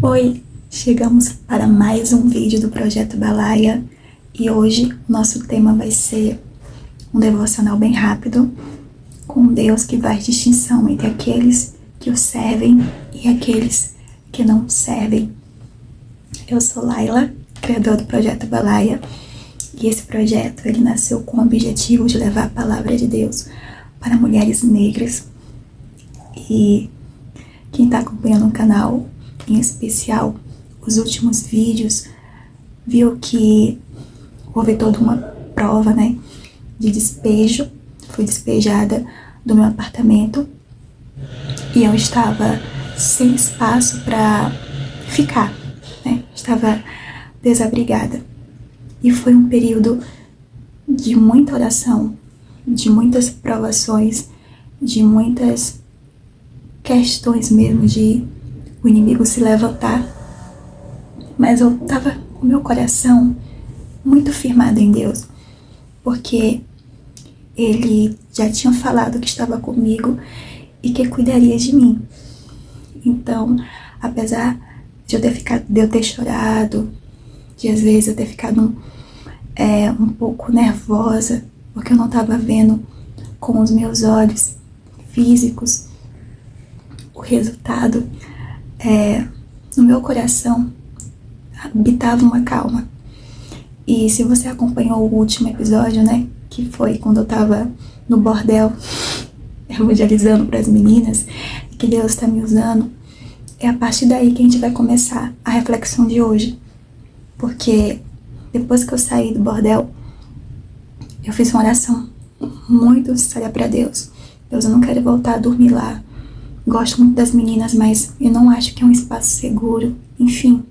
Oi, chegamos para mais um vídeo do Projeto Balaia e hoje nosso tema vai ser um devocional bem rápido com um Deus que faz distinção entre aqueles que o servem e aqueles que não o servem. Eu sou Laila, criadora do Projeto Balaia, e esse projeto ele nasceu com o objetivo de levar a palavra de Deus para mulheres negras. E quem está acompanhando o canal, em especial os últimos vídeos, viu que houve toda uma prova, de despejo. Fui despejada do meu apartamento e eu estava sem espaço para ficar, Estava desabrigada. E foi um período de muita oração, de muitas provações, de muitas questões mesmo de o inimigo se levantar. Mas eu estava com meu coração muito firmado em Deus, porque Ele já tinha falado que estava comigo e que cuidaria de mim. Então, apesar de eu ter chorado, de às vezes eu ter ficado um pouco nervosa, porque eu não estava vendo com os meus olhos físicos o resultado, no meu coração habitava uma calma. E se você acompanhou o último episódio, que foi quando eu estava no bordel evangelizando para as meninas, que Deus está me usando, é a partir daí que a gente vai começar a reflexão de hoje. Porque depois que eu saí do bordel, eu fiz uma oração muito séria para Deus. Deus, eu não quero voltar a dormir lá. Gosto muito das meninas, mas eu não acho que é um espaço seguro, enfim.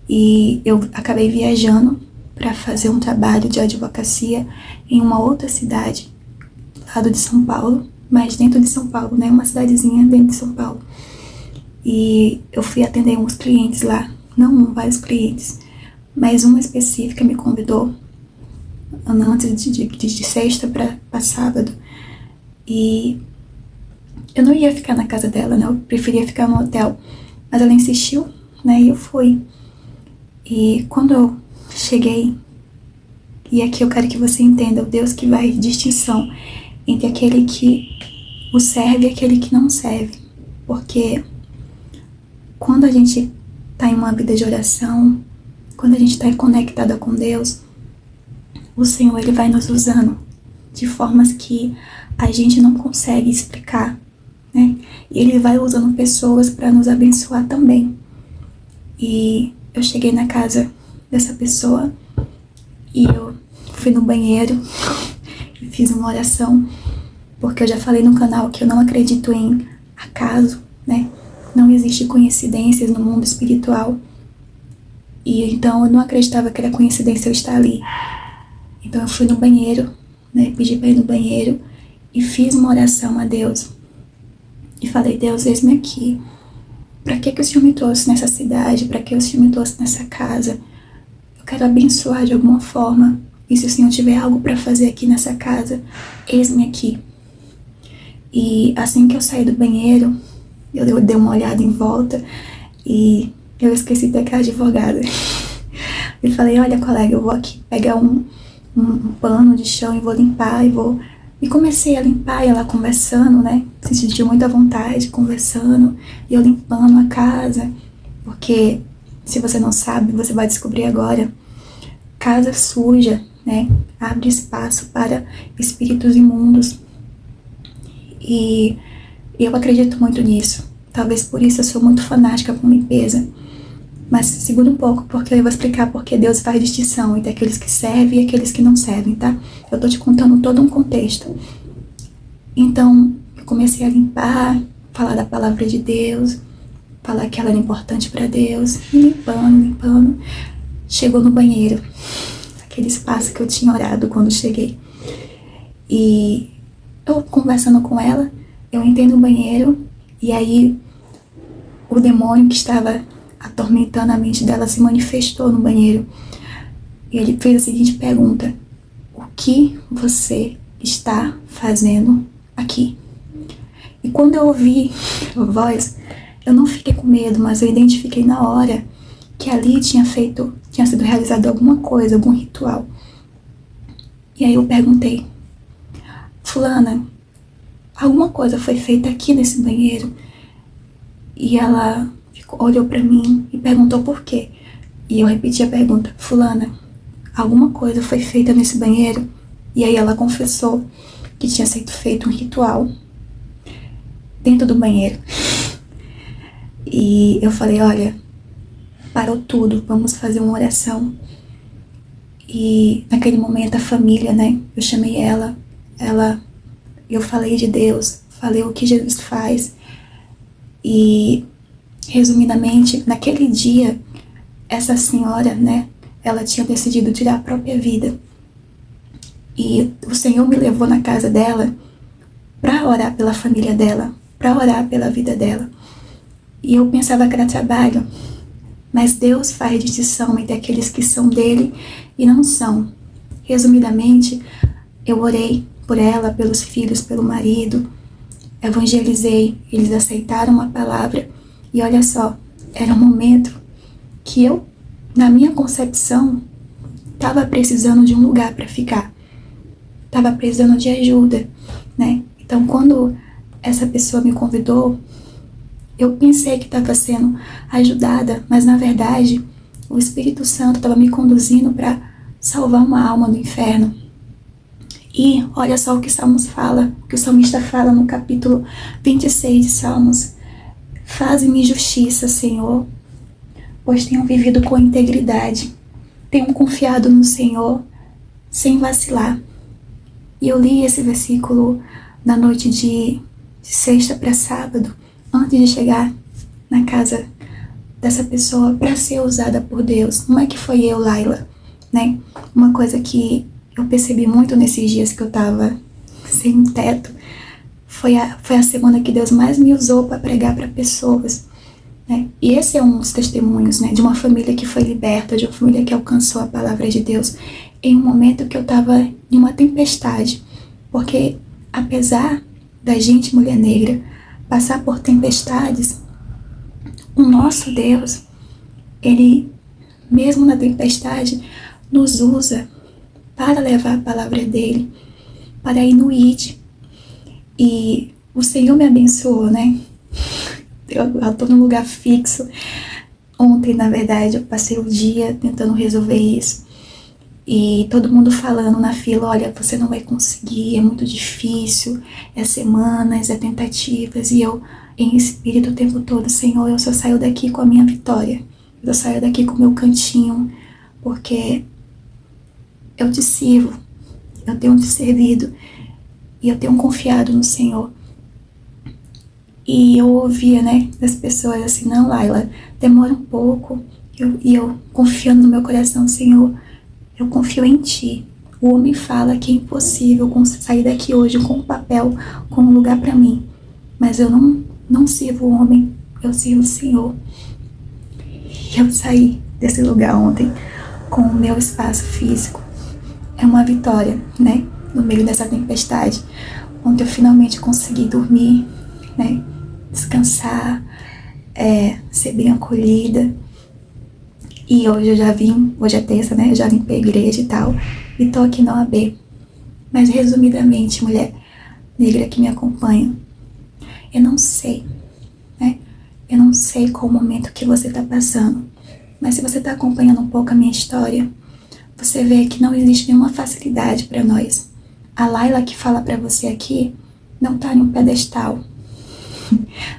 E eu acabei viajando para fazer um trabalho de advocacia em uma outra cidade, do lado de São Paulo, mas dentro de São Paulo, uma cidadezinha dentro de São Paulo. E eu fui atender uns clientes lá, vários clientes, mas uma específica me convidou antes de sexta para sábado. E eu não ia ficar na casa dela, eu preferia ficar no hotel, mas ela insistiu, e eu fui. E quando eu cheguei, e aqui eu quero que você entenda, o Deus que faz distinção entre aquele que o serve e aquele que não serve. Porque quando a gente está em uma vida de oração, quando a gente está conectada com Deus, o Senhor ele vai nos usando de formas que a gente não consegue explicar, E Ele vai usando pessoas para nos abençoar também. E eu cheguei na casa dessa pessoa e eu fui no banheiro e fiz uma oração, porque eu já falei no canal que eu não acredito em acaso, Não existe coincidências no mundo espiritual. E então eu não acreditava que era coincidência eu estar ali. Então eu fui no banheiro, pedi para ir no banheiro e fiz uma oração a Deus. E falei, Deus, eis-me aqui. Para que o Senhor me trouxe nessa cidade? Para que o Senhor me trouxe nessa casa? Eu quero abençoar de alguma forma. E se o Senhor tiver algo para fazer aqui nessa casa, eis-me aqui. E assim que eu saí do banheiro, eu dei uma olhada em volta e eu esqueci de aquela advogada. E falei, olha, colega, eu vou aqui pegar um pano de chão e vou limpar E comecei a limpar e ela conversando, Se sentiu muita vontade, conversando, e eu limpando a casa. Porque, se você não sabe, você vai descobrir agora, casa suja, abre espaço para espíritos imundos. E eu acredito muito nisso. Talvez por isso eu sou muito fanática com limpeza. Mas segura um pouco, porque eu vou explicar porque Deus faz distinção entre aqueles que servem e aqueles que não servem, tá? Eu tô te contando todo um contexto. Então, eu comecei a limpar, falar da palavra de Deus, falar que ela era importante para Deus, e limpando. Chegou no banheiro, aquele espaço que eu tinha orado quando cheguei. E eu conversando com ela, eu entrei no banheiro, e aí o demônio que estava atormentando a mente dela se manifestou no banheiro. E ele fez a seguinte pergunta: o que você está fazendo aqui? E quando eu ouvi a voz, eu não fiquei com medo, mas eu identifiquei na hora que ali tinha sido realizado alguma coisa, algum ritual. E aí eu perguntei: fulana, alguma coisa foi feita aqui nesse banheiro? E ela olhou pra mim e perguntou por quê. E eu repeti a pergunta: fulana, alguma coisa foi feita nesse banheiro? E aí ela confessou que tinha sido feito um ritual dentro do banheiro. E eu falei: olha, parou tudo, vamos fazer uma oração. E naquele momento a família, né, eu chamei eu falei de Deus, falei o que Jesus faz. E resumidamente, naquele dia, essa senhora, né, ela tinha decidido tirar a própria vida. E o Senhor me levou na casa dela para orar pela família dela, para orar pela vida dela. E eu pensava que era trabalho, mas Deus faz distinção entre aqueles que são dele e não são. Resumidamente, eu orei por ela, pelos filhos, pelo marido, evangelizei, eles aceitaram a palavra. E olha só, era um momento que eu, na minha concepção, estava precisando de um lugar para ficar. Estava precisando de ajuda, né? Então, quando essa pessoa me convidou, eu pensei que estava sendo ajudada, mas na verdade, o Espírito Santo estava me conduzindo para salvar uma alma do inferno. E olha só o que Salmos fala, o que o salmista fala no capítulo 26 de Salmos: faze-me justiça, Senhor, pois tenho vivido com integridade, tenho confiado no Senhor sem vacilar. E eu li esse versículo na noite de sexta para sábado, antes de chegar na casa dessa pessoa para ser usada por Deus. Não é que foi eu, Laila, né? Uma coisa que eu percebi muito nesses dias que eu tava sem teto foi a semana que Deus mais me usou para pregar para pessoas, né? E esse é um dos testemunhos, né, de uma família que foi liberta, de uma família que alcançou a palavra de Deus em um momento que eu estava em uma tempestade. Porque apesar da gente, mulher negra, passar por tempestades, o nosso Deus, ele, mesmo na tempestade, nos usa para levar a palavra dele, para ir no ID. E o Senhor me abençoou, né? Eu estou num lugar fixo. Ontem, na verdade, eu passei o dia tentando resolver isso. E todo mundo falando na fila: olha, você não vai conseguir, é muito difícil, é semanas, é tentativas. E eu, em espírito, o tempo todo: Senhor, eu só saio daqui com a minha vitória. Eu só saio daqui com o meu cantinho, porque eu te sirvo, eu tenho te servido e eu tenho confiado no Senhor. E eu ouvia, né, das pessoas assim: não, Laila, demora um pouco. E eu confiando no meu coração: Senhor, eu confio em ti. O homem fala que é impossível sair daqui hoje com um papel, com um lugar para mim. Mas eu não sirvo o homem, eu sirvo o Senhor. E eu saí desse lugar ontem com o meu espaço físico. É uma vitória, né? No meio dessa tempestade, onde eu finalmente consegui dormir, né? Descansar, ser bem acolhida. E hoje eu já vim, hoje é terça, né? Eu já vim pra igreja e tal. E tô aqui na OAB. Mas resumidamente, mulher negra que me acompanha, eu não sei, né? Eu não sei qual o momento que você tá passando. Mas se você tá acompanhando um pouco a minha história, você vê que não existe nenhuma facilidade pra nós. A Laila que fala pra você aqui não tá em um pedestal.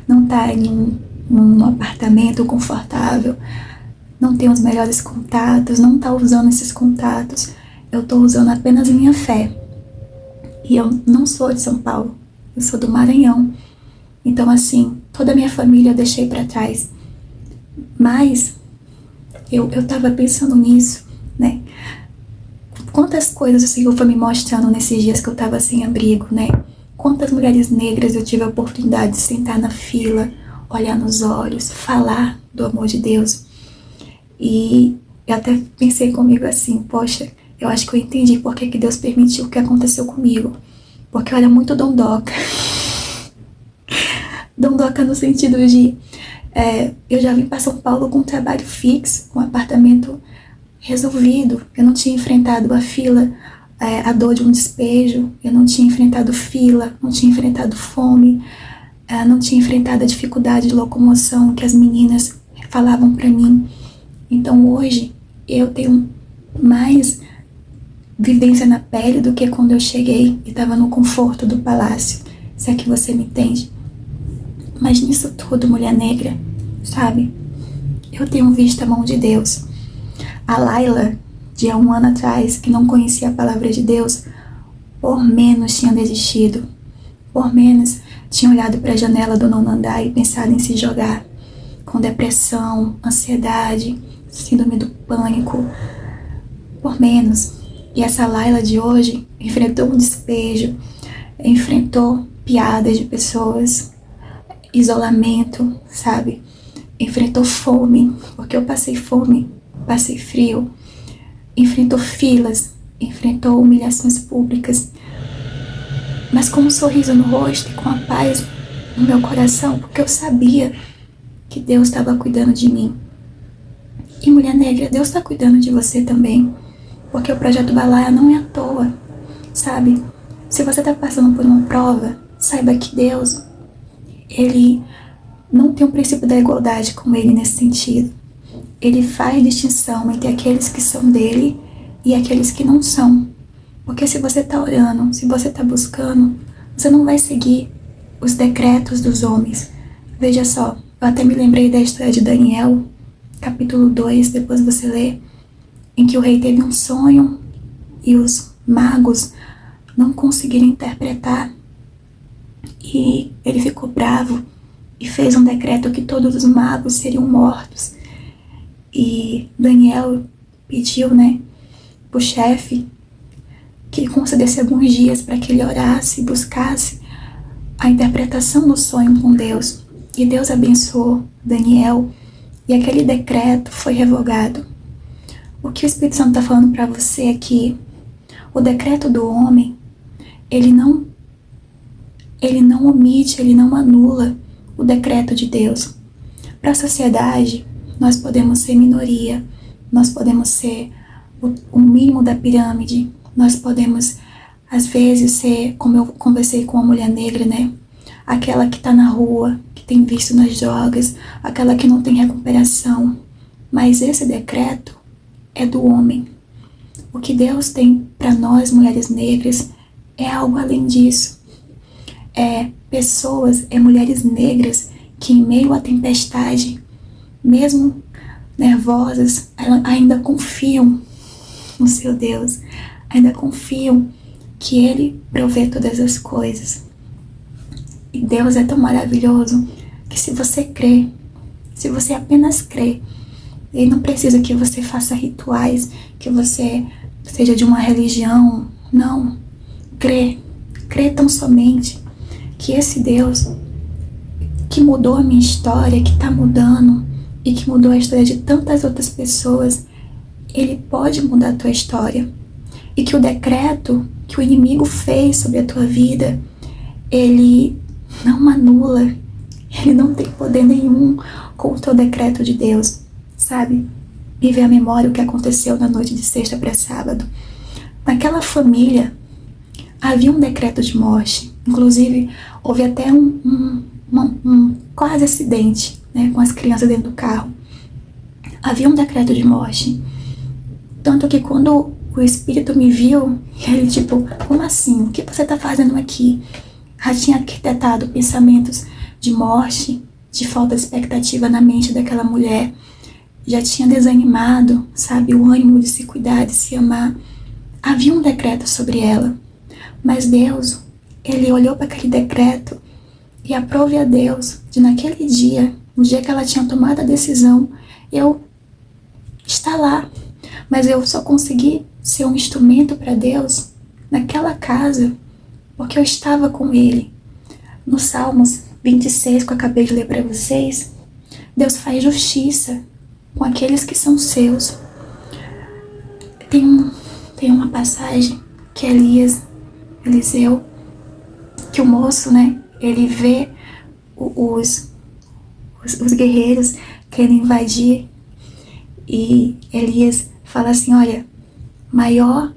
Não tá em um apartamento confortável. Não tem os melhores contatos, não tá usando esses contatos. Eu tô usando apenas minha fé. E eu não sou de São Paulo, eu sou do Maranhão. Então, assim, toda a minha família eu deixei pra trás. Mas eu tava pensando nisso, né? Quantas coisas o Senhor foi me mostrando nesses dias que eu tava sem abrigo, né? Quantas mulheres negras eu tive a oportunidade de sentar na fila, olhar nos olhos, falar do amor de Deus. E eu até pensei comigo assim: poxa, eu acho que eu entendi por que Deus permitiu o que aconteceu comigo. Porque eu era muito dondoca. Dondoca no sentido de Eu já vim para São Paulo com um trabalho fixo, com um apartamento resolvido. Eu não tinha enfrentado a fila, a dor de um despejo. Eu não tinha enfrentado fila, não tinha enfrentado fome, não tinha enfrentado a dificuldade de locomoção que as meninas falavam para mim. Então hoje eu tenho mais vivência na pele do que quando eu cheguei e estava no conforto do palácio, se é que você me entende. Mas nisso tudo, mulher negra, sabe, eu tenho visto a mão de Deus. A Laila, de há um ano atrás, que não conhecia a palavra de Deus, por menos tinha desistido, por menos tinha olhado para a janela do nono andar e pensado em se jogar, com depressão, ansiedade, síndrome do pânico, por menos. E essa Laila de hoje enfrentou um despejo, enfrentou piadas de pessoas, isolamento, sabe? Enfrentou fome, porque eu passei fome, passei frio, enfrentou filas, enfrentou humilhações públicas, mas com um sorriso no rosto e com a paz no meu coração, porque eu sabia que Deus estava cuidando de mim. E mulher negra, Deus está cuidando de você também, porque o Projeto Balaia não é à toa, sabe? Se você está passando por uma prova, saiba que Deus, Ele não tem o princípio da igualdade com Ele nesse sentido. Ele faz distinção entre aqueles que são dele e aqueles que não são. Porque se você está orando, se você está buscando, você não vai seguir os decretos dos homens. Veja só, eu até me lembrei da história de Daniel, capítulo 2, depois você lê, em que o rei teve um sonho e os magos não conseguiram interpretar. E ele ficou bravo e fez um decreto que todos os magos seriam mortos. E Daniel pediu, pro chefe que ele concedesse alguns dias para que ele orasse e buscasse a interpretação do sonho com Deus. E Deus abençoou Daniel e aquele decreto foi revogado. O que o Espírito Santo está falando para você é que o decreto do homem, ele não omite, ele não anula o decreto de Deus. Para a sociedade, nós podemos ser minoria, nós podemos ser o mínimo da pirâmide, nós podemos, às vezes, ser, como eu conversei com uma mulher negra, aquela que está na rua, que tem vício nas drogas, aquela que não tem recuperação. Mas esse decreto é do homem. O que Deus tem para nós, mulheres negras, é algo além disso. Mulheres negras que em meio à tempestade, mesmo nervosas, ainda confiam no seu Deus, ainda confiam que Ele provê todas as coisas. E Deus é tão maravilhoso que se você crê, se você apenas crê, Ele não precisa que você faça rituais, que você seja de uma religião, não. Crê tão somente que esse Deus que mudou a minha história, que está mudando e que mudou a história de tantas outras pessoas, Ele pode mudar a tua história. E que o decreto que o inimigo fez sobre a tua vida, ele não anula, ele não tem poder nenhum contra o decreto de Deus, sabe? Me vem à memória o que aconteceu na noite de sexta para sábado. Naquela família havia um decreto de morte. Inclusive, houve até um quase acidente, com as crianças dentro do carro. Havia um decreto de morte. Tanto que quando o Espírito me viu, ele como assim? O que você está fazendo aqui? Já tinha arquitetado pensamentos de morte, de falta de expectativa na mente daquela mulher. Já tinha desanimado, sabe, o ânimo de se cuidar, de se amar. Havia um decreto sobre ela. Mas Deus, Ele olhou para aquele decreto e aprove a Deus de naquele dia, no dia que ela tinha tomado a decisão, eu estar lá. Mas eu só consegui ser um instrumento para Deus naquela casa, porque eu estava com Ele. No Salmos 26, que eu acabei de ler para vocês, Deus faz justiça com aqueles que são seus. Tem uma passagem que Eliseu, que o moço, ele vê os os guerreiros querem invadir. E Elias fala assim, olha, maior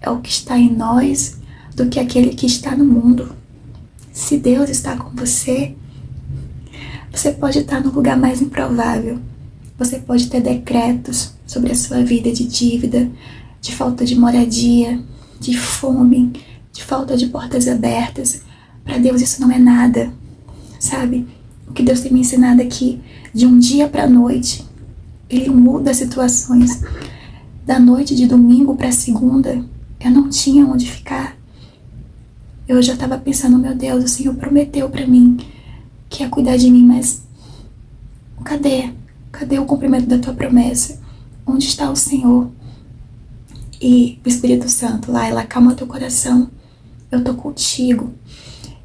é o que está em nós do que aquele que está no mundo. Se Deus está com você, você pode estar no lugar mais improvável. Você pode ter decretos sobre a sua vida de dívida, de falta de moradia, de fome, de falta de portas abertas. Para Deus isso não é nada, sabe? O que Deus tem me ensinado é que de um dia para a noite, Ele muda as situações. Da noite de domingo para segunda, eu não tinha onde ficar. Eu já estava pensando, meu Deus, o Senhor prometeu para mim que ia cuidar de mim, mas cadê? Cadê o cumprimento da tua promessa? Onde está o Senhor? E o Espírito Santo, Laila, acalma teu coração. Eu tô contigo.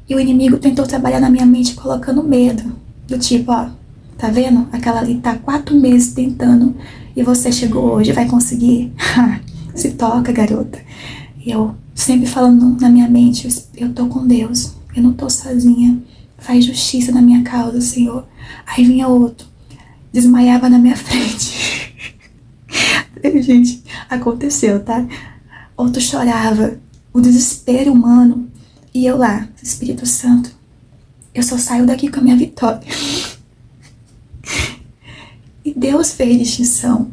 E o inimigo tentou trabalhar na minha mente colocando medo. Do tipo, ó, tá vendo? Aquela ali tá 4 meses tentando e você chegou hoje, vai conseguir? Se toca, garota. E eu sempre falando na minha mente, eu tô com Deus. Eu não tô sozinha. Faz justiça na minha causa, Senhor. Aí vinha outro. Desmaiava na minha frente. Gente, aconteceu, tá? Outro chorava. O desespero humano. E eu lá, Espírito Santo, eu só saio daqui com a minha vitória. E Deus fez distinção.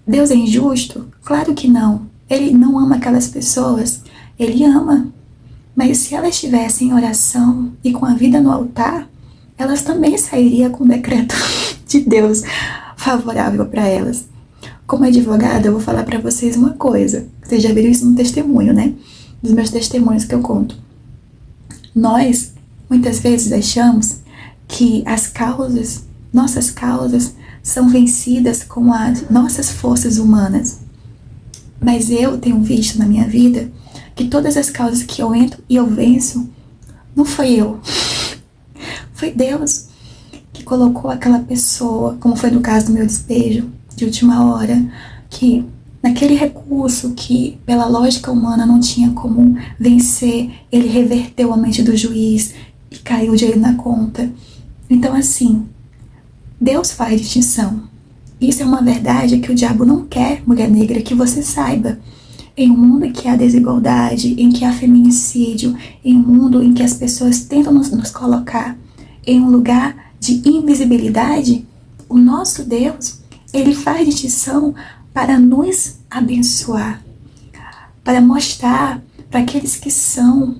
Deus é injusto? Claro que não. Ele não ama aquelas pessoas. Ele ama. Mas se elas estivessem em oração e com a vida no altar, elas também sairiam com o decreto de Deus favorável para elas. Como advogada, eu vou falar para vocês uma coisa. Vocês já viram isso no testemunho, né? Dos meus testemunhos que eu conto. Nós, muitas vezes, achamos que as causas, nossas causas, são vencidas com as nossas forças humanas. Mas eu tenho visto na minha vida que todas as causas que eu entro e eu venço, não foi eu. Foi Deus que colocou aquela pessoa, como foi no caso do meu despejo de última hora, que naquele recurso que pela lógica humana não tinha como vencer, ele reverteu a mente do juiz e caiu o dinheiro na conta. Então assim, Deus faz distinção. Isso é uma verdade que o diabo não quer, mulher negra, que você saiba. Em um mundo em que há desigualdade, em que há feminicídio, em um mundo em que as pessoas tentam nos colocar em um lugar de invisibilidade, o nosso Deus, ele faz distinção para nos abençoar, para mostrar para aqueles que são,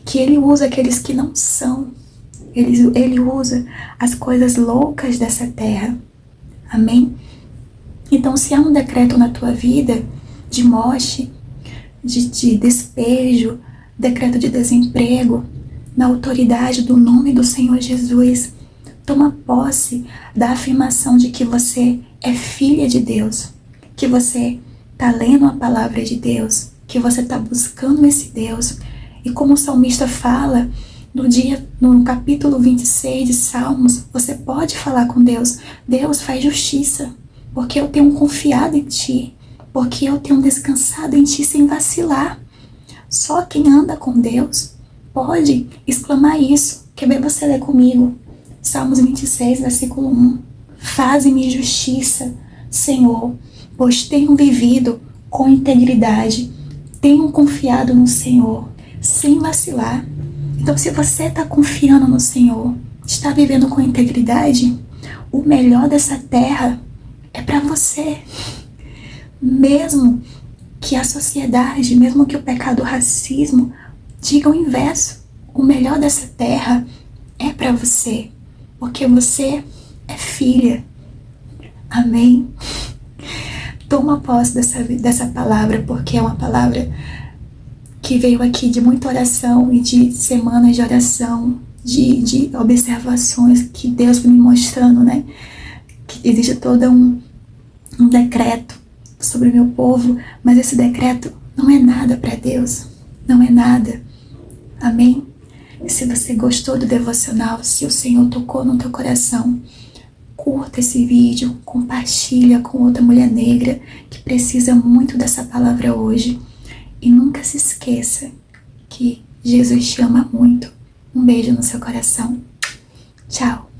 que ele usa aqueles que não são. Ele usa as coisas loucas dessa terra. Amém? Então, se há um decreto na tua vida de morte, de despejo, decreto de desemprego, na autoridade do nome do Senhor Jesus, toma posse da afirmação de que você é filha de Deus, que você está lendo a palavra de Deus, que você está buscando esse Deus. E como o salmista fala, no capítulo 26 de Salmos, você pode falar com Deus. Deus, faz justiça, porque eu tenho confiado em Ti, porque eu tenho descansado em Ti sem vacilar. Só quem anda com Deus pode exclamar isso. Quer ver você ler comigo? Salmos 26, versículo 1. Faze-me justiça, Senhor, pois tenho vivido com integridade, tenho confiado no Senhor, sem vacilar. Então, se você está confiando no Senhor, está vivendo com integridade, o melhor dessa terra é para você. Mesmo que a sociedade, mesmo que o pecado, o racismo, diga o inverso, o melhor dessa terra é para você, porque você é filha. Amém? Toma posse dessa palavra, porque é uma palavra que veio aqui de muita oração e de semanas de oração, de observações que Deus foi me mostrando, né? Que existe todo um decreto sobre o meu povo, mas esse decreto não é nada para Deus, não é nada. Amém? E se você gostou do devocional, se o Senhor tocou no teu coração, curta esse vídeo, compartilha com outra mulher negra que precisa muito dessa palavra hoje. E nunca se esqueça que Jesus te ama muito. Um beijo no seu coração. Tchau.